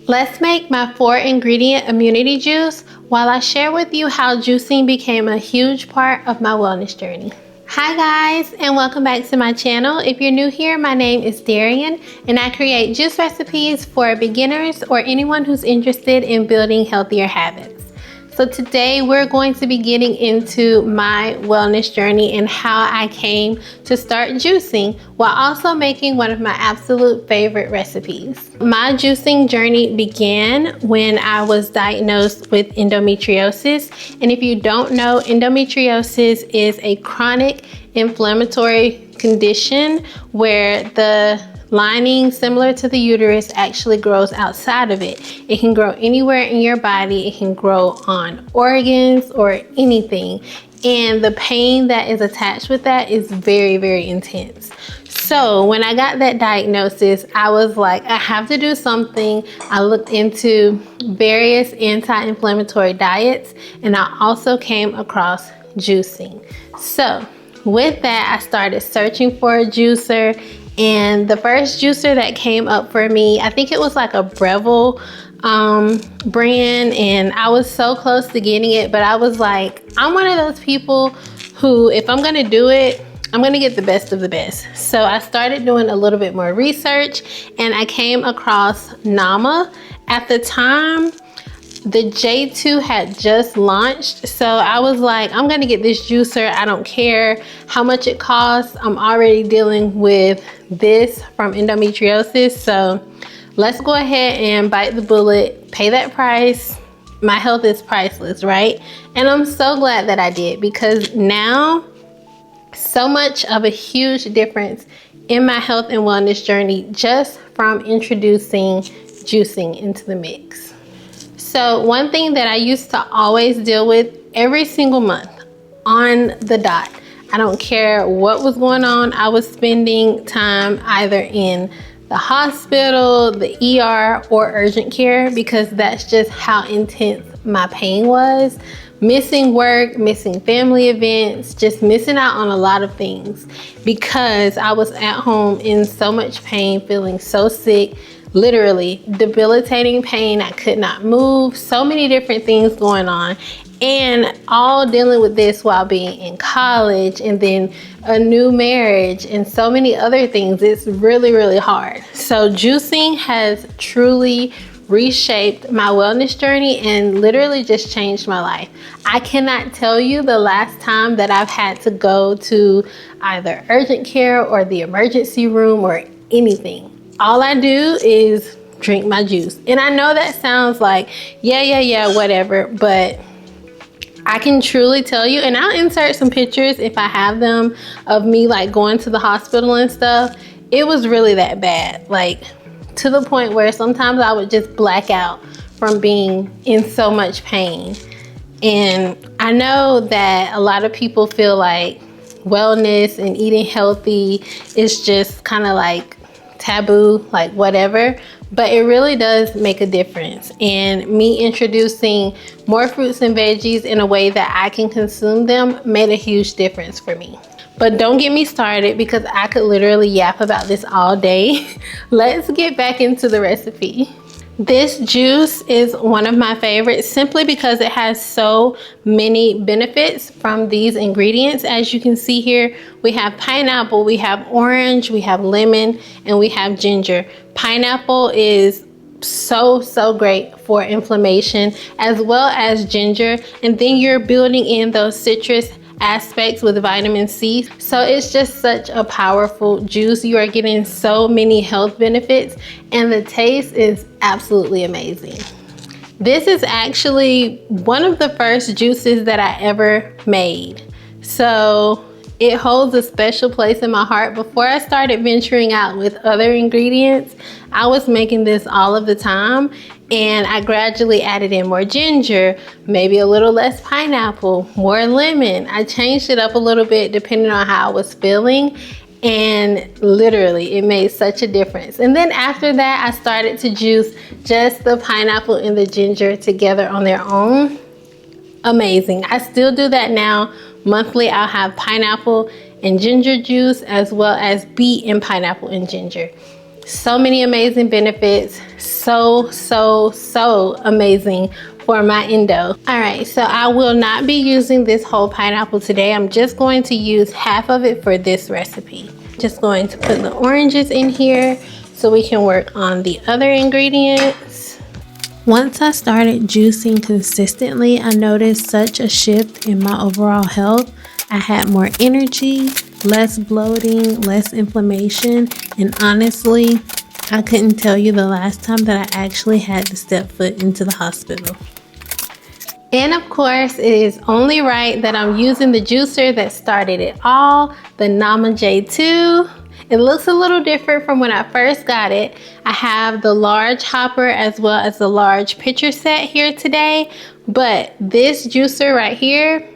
Let's make my 4-ingredient immunity juice while I share with you how juicing became a huge part of my wellness journey. Hi guys, and welcome back to my channel. If you're new here, my name is Darian and I create juice recipes for beginners or anyone who's interested in building healthier habits. So today we're going to be getting into my wellness journey and how I came to start juicing while also making one of my absolute favorite recipes. My juicing journey began when I was diagnosed with endometriosis. And if you don't know, endometriosis is a chronic inflammatory condition where the lining similar to the uterus actually grows outside of it. It can grow anywhere in your body. It can grow on organs or anything. And the pain that is attached with that is very, very intense. So when I got that diagnosis, I was like, I have to do something. I looked into various anti-inflammatory diets, and I also came across juicing. So with that, I started searching for a juicer. And the first juicer that came up for me, I think it was like a Breville brand, and I was so close to getting it, but I was like, I'm one of those people who, if I'm gonna do it, I'm gonna get the best of the best. So I started doing a little bit more research, and I came across Nama. At the time, the J2 had just launched, so I was like, I'm gonna get this juicer. I don't care how much it costs. I'm already dealing with this from endometriosis, so let's go ahead and bite the bullet, pay that price. My health is priceless, right? And I'm so glad that I did, because now so much of a huge difference in my health and wellness journey just from introducing juicing into the mix. So one thing that I used to always deal with every single month on the dot, I don't care what was going on, I was spending time either in the hospital, the ER, or urgent care, because that's just how intense my pain was. Missing work, missing family events, just missing out on a lot of things because I was at home in so much pain, feeling so sick. Literally debilitating pain. I could not move. So many different things going on, and all dealing with this while being in college and then a new marriage and so many other things. It's really, really hard. So juicing has truly reshaped my wellness journey and literally just changed my life. I cannot tell you the last time that I've had to go to either urgent care or the emergency room or anything. All I do is drink my juice. And I know that sounds like, yeah, whatever, but I can truly tell you, and I'll insert some pictures if I have them of me like going to the hospital and stuff. It was really that bad, like to the point where sometimes I would just black out from being in so much pain. And I know that a lot of people feel like wellness and eating healthy is just kind of like taboo, like whatever, but it really does make a difference. And me introducing more fruits and veggies in a way that I can consume them made a huge difference for me. But don't get me started, because I could literally yap about this all day. Let's get back into the recipe. This juice is one of my favorites simply because it has so many benefits from these ingredients. As you can see here, we have pineapple, we have orange, we have lemon, and we have ginger. Pineapple is so great for inflammation, as well as ginger, and then you're building in those citrus aspects with vitamin C. So it's just such a powerful juice. You are getting so many health benefits, and the taste is absolutely amazing. This is actually one of the first juices that I ever made, so it holds a special place in my heart. Before I started venturing out with other ingredients, I was making this all of the time, and I gradually added in more ginger, maybe a little less pineapple, more lemon. I changed it up a little bit depending on how I was feeling, and literally it made such a difference. And then after that, I started to juice just the pineapple and the ginger together on their own. Amazing. I still do that now. Monthly, I'll have pineapple and ginger juice, as well as beet and pineapple and ginger. So many amazing benefits. So amazing for my endo. All right, so I will not be using this whole pineapple today. I'm just going to use half of it for this recipe. Just going to put the oranges in here so we can work on the other ingredients. Once I started juicing consistently, I noticed such a shift in my overall health. I had more energy, less bloating, less inflammation, and honestly, I couldn't tell you the last time that I actually had to step foot into the hospital. And of course, it is only right that I'm using the juicer that started it all, the Nama J2. It looks a little different from when I first got it. I have the large hopper as well as the large pitcher set here today, but this juicer right here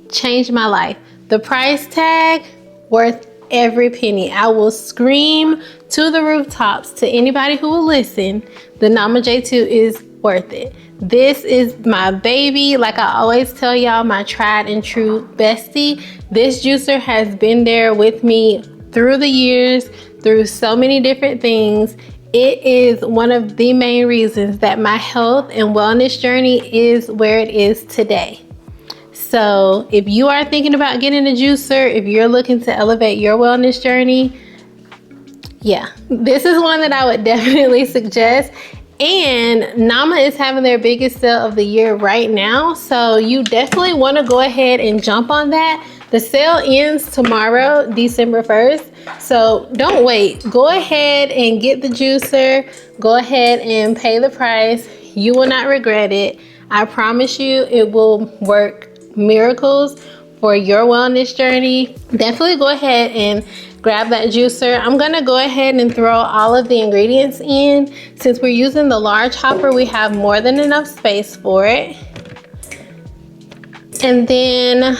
changed my life. The price tag, worth every penny. I will scream to the rooftops to anybody who will listen, the Nama J2 is worth it. This is my baby. Like I always tell y'all, my tried and true bestie. This juicer has been there with me through the years, through so many different things. It is one of the main reasons that my health and wellness journey is where it is today. So if you are thinking about getting a juicer, if you're looking to elevate your wellness journey, yeah, this is one that I would definitely suggest. And Nama is having their biggest sale of the year right now, so you definitely want to go ahead and jump on that. The sale ends tomorrow, December 1st, so don't wait. Go ahead and get the juicer. Go ahead and pay the price. You will not regret it. I promise you it will work miracles for your wellness journey. Definitely go ahead and grab that juicer. I'm gonna go ahead and throw all of the ingredients in. Since we're using the large hopper, we have more than enough space for it. And then,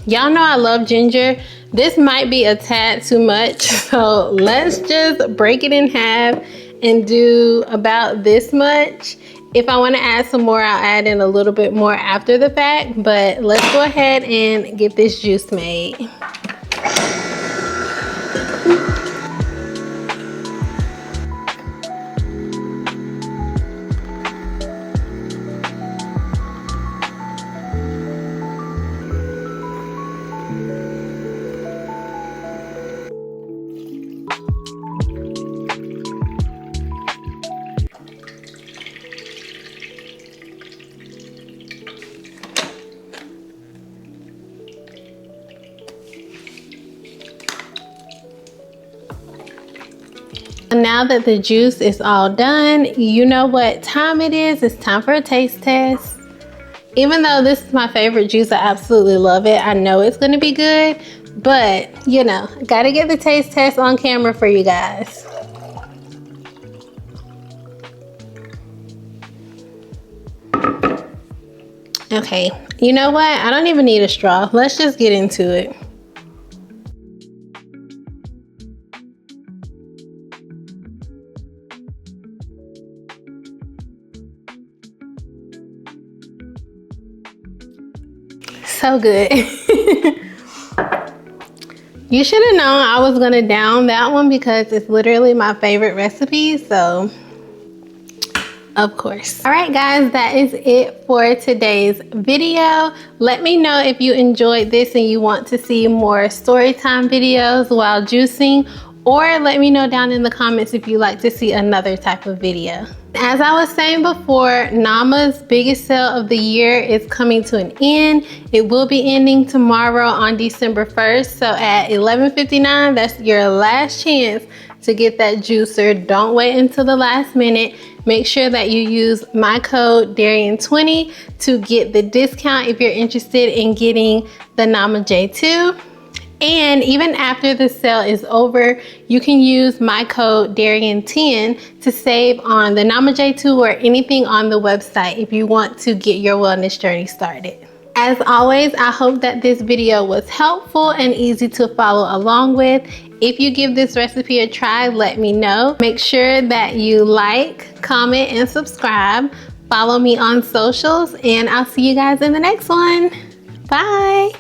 y'all know I love ginger. This might be a tad too much, so let's just break it in half and do about this much. If I want to add some more, I'll add in a little bit more after the fact, but let's go ahead and get this juice made. Now that the juice is all done, you know what time it is. It's time for a taste test. Even though this is my favorite juice, I absolutely love it. I know it's going to be good, but you know, gotta get the taste test on camera for you guys. Okay, you know what? I don't even need a straw. Let's just get into it. So good. You should have known I was gonna down that one because it's literally my favorite recipe, so of course. All right guys, that is it for today's video. Let me know if you enjoyed this and you want to see more story time videos while juicing, or let me know down in the comments if you'd like to see another type of video. As I was saying before, Nama's biggest sale of the year is coming to an end. It will be ending tomorrow on December 1st. So at 11:59, that's your last chance to get that juicer. Don't wait until the last minute. Make sure that you use my code Darian20 to get the discount if you're interested in getting the Nama J2. And even after the sale is over, you can use my code Darian10 to save on the Nama J2 or anything on the website if you want to get your wellness journey started. As always, I hope that this video was helpful and easy to follow along with. If you give this recipe a try, let me know. Make sure that you like, comment, and subscribe. Follow me on socials, and I'll see you guys in the next one. Bye.